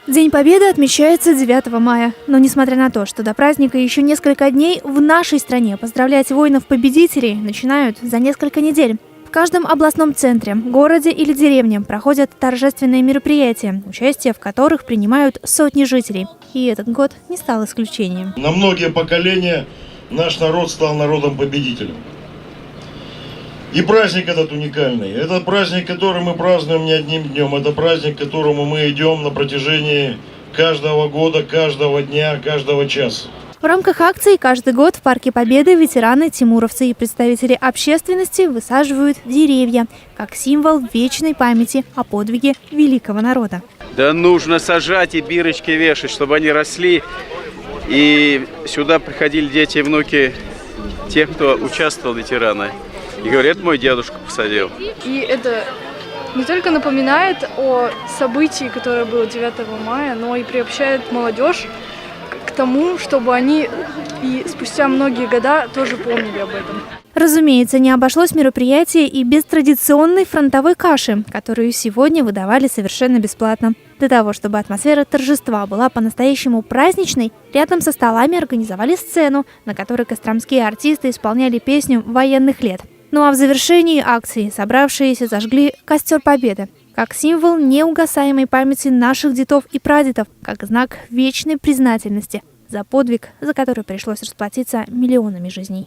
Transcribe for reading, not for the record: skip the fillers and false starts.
День Победы отмечается 9 мая. Но несмотря на то, что до праздника еще несколько дней, в нашей стране поздравлять воинов-победителей начинают за несколько недель. В каждом областном центре, городе или деревне проходят торжественные мероприятия, участие в которых принимают сотни жителей. И этот год не стал исключением. На многие поколения наш народ стал народом-победителем. И праздник этот уникальный. Это праздник, который мы празднуем не одним днем. Это праздник, к которому мы идем на протяжении каждого года, каждого дня, каждого часа. В рамках акции каждый год в Парке Победы ветераны, тимуровцы и представители общественности высаживают деревья, как символ вечной памяти о подвиге великого народа. Да нужно сажать и бирочки вешать, чтобы они росли. И сюда приходили дети и внуки тех, кто участвовал, ветераны. И говорят, мой дедушка посадил. И это не только напоминает о событии, которое было 9 мая, но и приобщает молодежь к тому, чтобы они и спустя многие года тоже помнили об этом. Разумеется, не обошлось мероприятие и без традиционной фронтовой каши, которую сегодня выдавали совершенно бесплатно. Для того, чтобы атмосфера торжества была по-настоящему праздничной, рядом со столами организовали сцену, на которой костромские артисты исполняли песню военных лет. Ну а в завершении акции собравшиеся зажгли костер Победы, как символ неугасаемой памяти наших дедов и прадедов, как знак вечной признательности за подвиг, за который пришлось расплатиться миллионами жизней.